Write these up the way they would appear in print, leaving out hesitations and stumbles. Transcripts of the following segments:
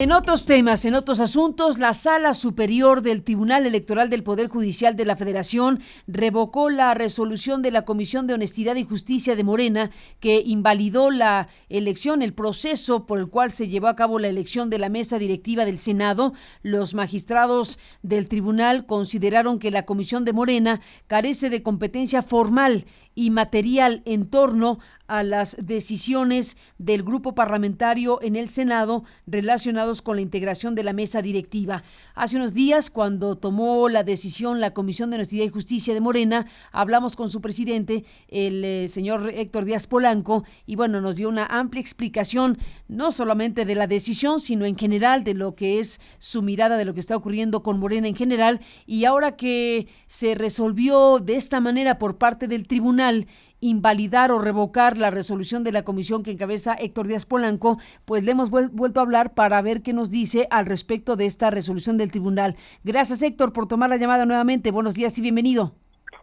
En otros temas, en otros asuntos, la Sala Superior del Tribunal Electoral del Poder Judicial de la Federación revocó la resolución de la Comisión de Honestidad y Justicia de Morena que invalidó la elección, el proceso por el cual se llevó a cabo la elección de la mesa directiva del Senado. Los magistrados del tribunal consideraron que la Comisión de Morena carece de competencia formal y material en torno a las decisiones del grupo parlamentario en el Senado relacionados con la integración de la mesa directiva. Hace unos días, cuando tomó la decisión la Comisión de Honestidad y Justicia de Morena, hablamos con su presidente, el señor Héctor Díaz Polanco, y bueno, nos dio una amplia explicación, no solamente de la decisión, sino en general de lo que es su mirada de lo que está ocurriendo con Morena en general. Y ahora que se resolvió de esta manera por parte del tribunal invalidar o revocar la resolución de la comisión que encabeza Héctor Díaz Polanco, pues le hemos vuelto a hablar para ver qué nos dice al respecto de esta resolución del tribunal. Gracias, Héctor, por tomar la llamada nuevamente. Buenos días y bienvenido.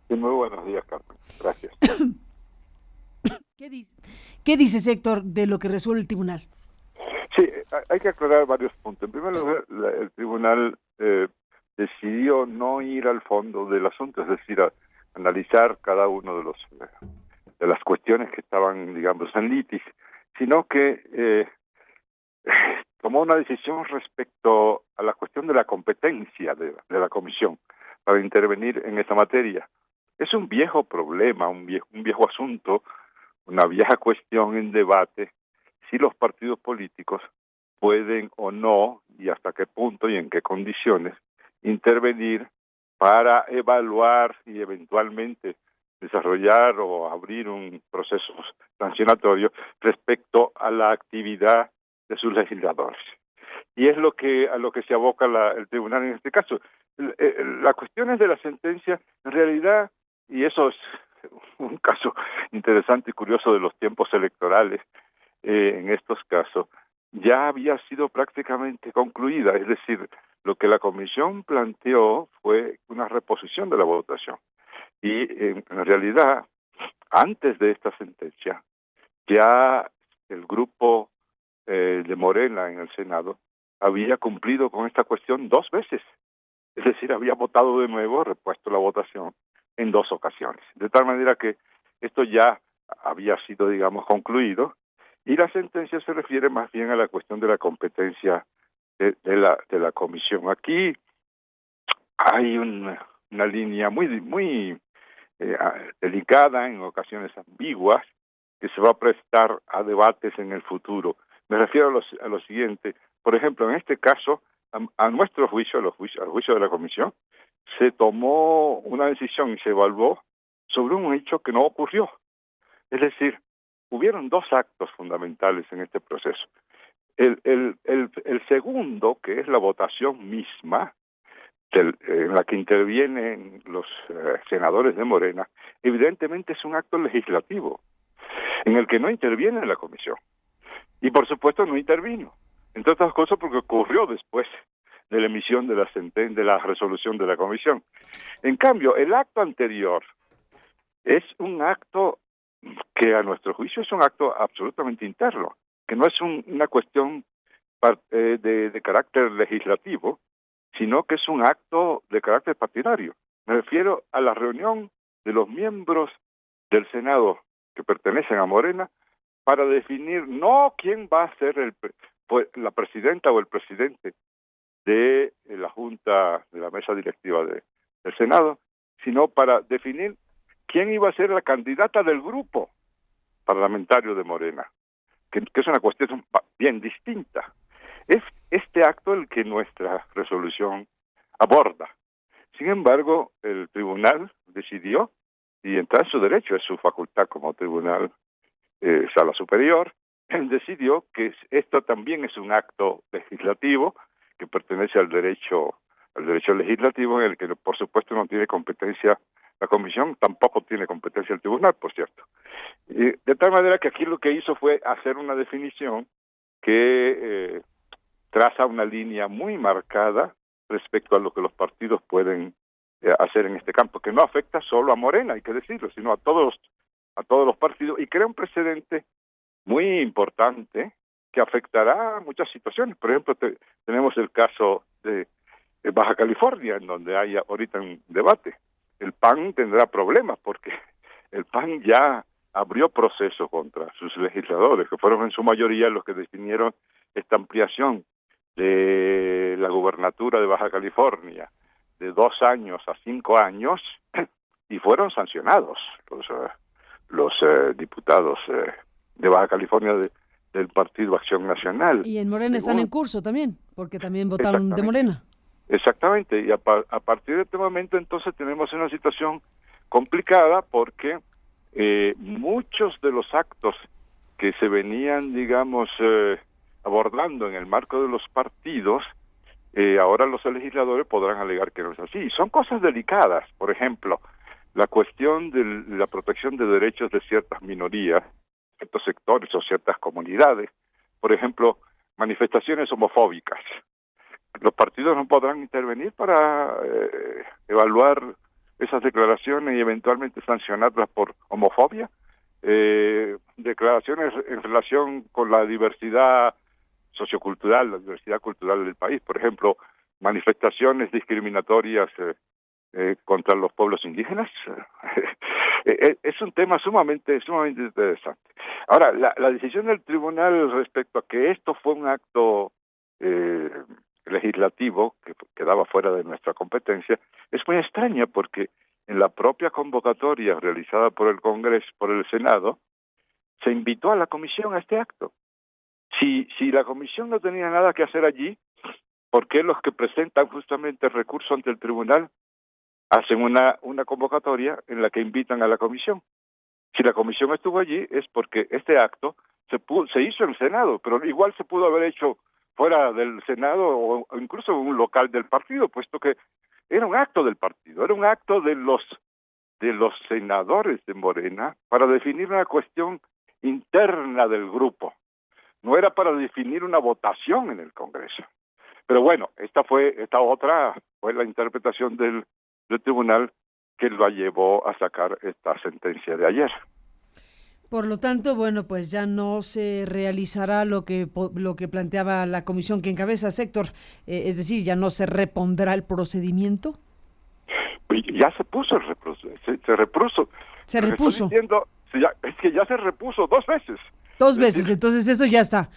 Sí, muy buenos días, Carmen. Gracias. ¿Qué dices, Héctor, de lo que resuelve el tribunal? Sí, hay que aclarar varios puntos. En primer lugar, el tribunal decidió no ir al fondo del asunto, es decir, analizar cada uno de las cuestiones que estaban, digamos, en litis, sino que tomó una decisión respecto a la cuestión de la competencia de la comisión para intervenir en esa materia. Es un viejo problema, un viejo asunto, una vieja cuestión en debate, si los partidos políticos pueden o no, y hasta qué punto y en qué condiciones, intervenir para evaluar y eventualmente desarrollar o abrir un proceso sancionatorio respecto a la actividad de sus legisladores. Y es a lo que se aboca el tribunal en este caso. La cuestión es de la sentencia, en realidad, y eso es un caso interesante y curioso de los tiempos electorales, en estos casos, ya había sido prácticamente concluida, es decir, lo que la comisión planteó fue una reposición de la votación. Y en realidad, antes de esta sentencia, ya el grupo de Morena en el Senado había cumplido con esta cuestión 2 veces. Es decir, había votado de nuevo, repuesto la votación en 2 ocasiones. De tal manera que esto ya había sido, digamos, concluido, y la sentencia se refiere más bien a la cuestión de la competencia de la comisión. Aquí hay una línea muy delicada, en ocasiones ambiguas, que se va a prestar a debates en el futuro. Me refiero a lo siguiente. Por ejemplo, en este caso, a nuestro juicio, al juicio de la comisión, se tomó una decisión y se evaluó sobre un hecho que no ocurrió. Es decir, hubieron 2 actos fundamentales en este proceso. El segundo, que es la votación misma, en la que intervienen los senadores de Morena, evidentemente es un acto legislativo, en el que no interviene la comisión. Y por supuesto no intervino, entre otras cosas porque ocurrió después de la emisión de la resolución de la comisión. En cambio, el acto anterior es un acto que a nuestro juicio es un acto absolutamente interno, que no es una cuestión de carácter legislativo, sino que es un acto de carácter partidario. Me refiero a la reunión de los miembros del Senado que pertenecen a Morena para definir no quién va a ser la presidenta o el presidente de la Junta, de la mesa directiva del Senado, sino para definir quién iba a ser la candidata del grupo parlamentario de Morena, que es una cuestión bien distinta. Es este acto el que nuestra resolución aborda. Sin embargo, el tribunal decidió, y entra en su derecho, es su facultad como tribunal, sala superior, decidió que esto también es un acto legislativo que pertenece al derecho legislativo, en el que por supuesto no tiene competencia la comisión, tampoco tiene competencia el tribunal, por cierto. De tal manera que aquí lo que hizo fue hacer una definición que traza una línea muy marcada respecto a lo que los partidos pueden hacer en este campo, que no afecta solo a Morena, hay que decirlo, sino a todos los partidos, y crea un precedente muy importante que afectará a muchas situaciones. Por ejemplo, tenemos el caso de Baja California, en donde hay ahorita un debate. El PAN tendrá problemas porque el PAN ya abrió proceso contra sus legisladores, que fueron en su mayoría los que definieron esta ampliación de la gubernatura de Baja California de 2 años a 5 años, y fueron sancionados los diputados de Baja California del Partido Acción Nacional. Y en Morena están en curso también, porque también votaron de Morena. Exactamente, y a partir de este momento entonces tenemos una situación complicada porque muchos de los actos que se venían, digamos, abordando en el marco de los partidos, ahora los legisladores podrán alegar que no es así. Son cosas delicadas, por ejemplo, la cuestión de la protección de derechos de ciertas minorías, ciertos sectores o ciertas comunidades, por ejemplo, manifestaciones homofóbicas. Los partidos no podrán intervenir para evaluar esas declaraciones y eventualmente sancionarlas por homofobia. Declaraciones en relación con la diversidad sociocultural, la diversidad cultural del país, por ejemplo, manifestaciones discriminatorias contra los pueblos indígenas. Es un tema sumamente interesante. Ahora, la decisión del tribunal respecto a que esto fue un acto legislativo que quedaba fuera de nuestra competencia es muy extraña porque en la propia convocatoria realizada por el Congreso, por el Senado, se invitó a la comisión a este acto. Si la comisión no tenía nada que hacer allí, ¿por qué los que presentan justamente el recurso ante el tribunal hacen una convocatoria en la que invitan a la comisión? Si la comisión estuvo allí es porque este acto se hizo en el Senado, pero igual se pudo haber hecho fuera del Senado o incluso en un local del partido, puesto que era un acto del partido, era un acto de los senadores de Morena para definir una cuestión interna del grupo. No era para definir una votación en el Congreso. Pero bueno, esta otra fue la interpretación del tribunal que lo llevó a sacar esta sentencia de ayer. Por lo tanto, bueno, pues ya no se realizará lo que planteaba la comisión que encabeza Héctor, es decir, ya no se repondrá el procedimiento. Ya se puso se repuso. Se repuso. Es que ya se repuso 2 veces. 2 veces, entonces eso ya está.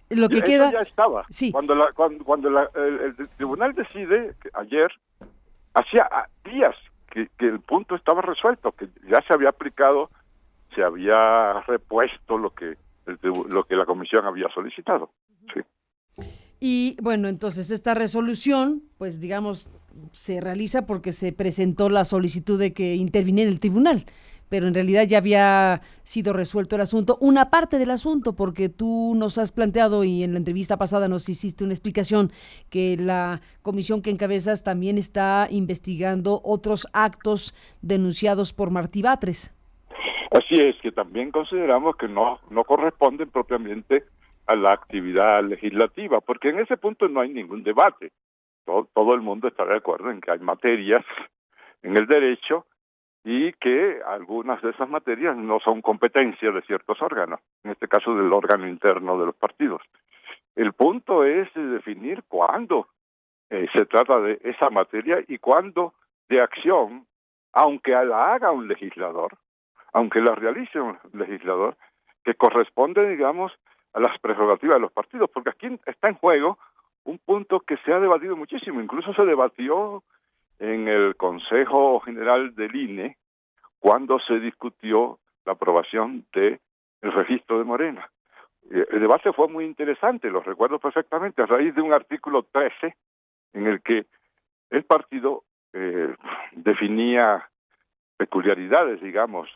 Lo que queda... Eso ya estaba. Sí. Cuando el tribunal decide, que ayer, hacía días que el punto estaba resuelto, que ya se había aplicado, se había repuesto lo que la comisión había solicitado. Sí. Y bueno, entonces esta resolución, pues digamos, se realiza porque se presentó la solicitud de que interviniera el tribunal, pero en realidad ya había sido resuelto el asunto, una parte del asunto, porque tú nos has planteado y en la entrevista pasada nos hiciste una explicación que la comisión que encabezas también está investigando otros actos denunciados por Martí Batres. Así es, que también consideramos que no corresponden propiamente a la actividad legislativa, porque en ese punto no hay ningún debate. Todo el mundo está de acuerdo en que hay materias en el derecho y que algunas de esas materias no son competencia de ciertos órganos, en este caso del órgano interno de los partidos. El punto es definir cuándo se trata de esa materia y cuándo de acción, aunque la haga un legislador, aunque la realice un legislador, que corresponde, digamos, a las prerrogativas de los partidos, porque aquí está en juego un punto que se ha debatido muchísimo, incluso se debatió en el Consejo General del INE cuando se discutió la aprobación del registro de Morena. El debate fue muy interesante, lo recuerdo perfectamente, a raíz de un artículo 13 en el que el partido definía peculiaridades, digamos,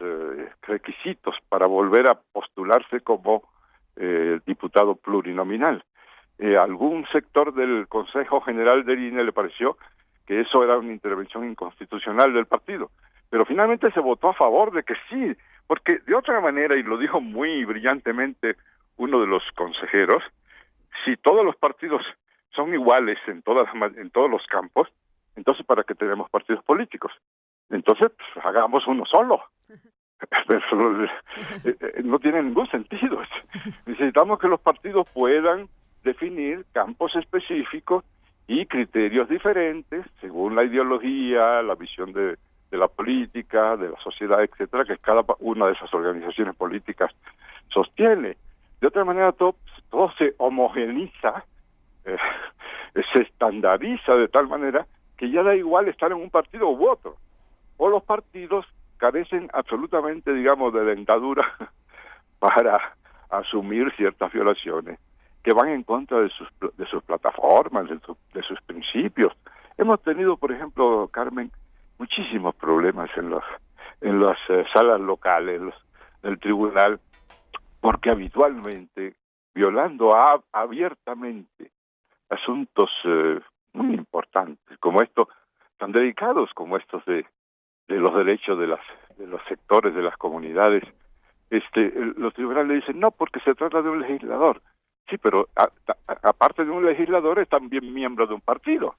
requisitos para volver a postularse como diputado plurinominal. Algún sector del Consejo General del INE le pareció que eso era una intervención inconstitucional del partido, pero finalmente se votó a favor de que sí, porque de otra manera, y lo dijo muy brillantemente uno de los consejeros, si todos los partidos son iguales en todos los campos, entonces ¿para qué tenemos partidos políticos? Entonces, pues, hagamos uno solo. Pero, no tiene ningún sentido. Necesitamos que los partidos puedan definir campos específicos y criterios diferentes según la ideología, la visión de la política, de la sociedad, etcétera, que cada una de esas organizaciones políticas sostiene. De otra manera, todo se homogeneiza, se estandariza de tal manera que ya da igual estar en un partido u otro. O los partidos carecen absolutamente, digamos, de dentadura para asumir ciertas violaciones que van en contra de sus plataformas, de sus principios. Hemos tenido, por ejemplo, Carmen, muchísimos problemas en las salas locales del tribunal, porque habitualmente, violando abiertamente asuntos muy importantes, como estos, tan delicados como estos de los derechos de los sectores, de las comunidades, los tribunales dicen, no, porque se trata de un legislador. Sí, pero aparte de un legislador es también miembro de un partido.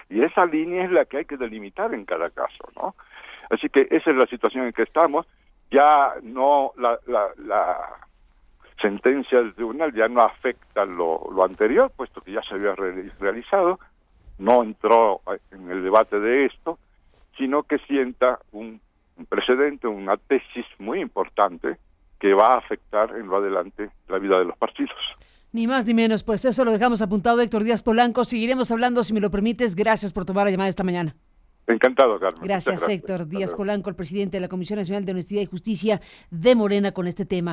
Y esa línea es la que hay que delimitar en cada caso, ¿no? Así que esa es la situación en que estamos. Ya no, la sentencia del tribunal ya no afecta lo anterior, puesto que ya se había realizado, no entró en el debate de esto, sino que sienta un precedente, una tesis muy importante que va a afectar en lo adelante la vida de los partidos. Ni más ni menos, pues eso lo dejamos apuntado, Héctor Díaz Polanco. Seguiremos hablando, si me lo permites. Gracias por tomar la llamada esta mañana. Encantado, Carmen. Gracias, Héctor Díaz Polanco, el presidente de la Comisión Nacional de Honestidad y Justicia de Morena, con este tema.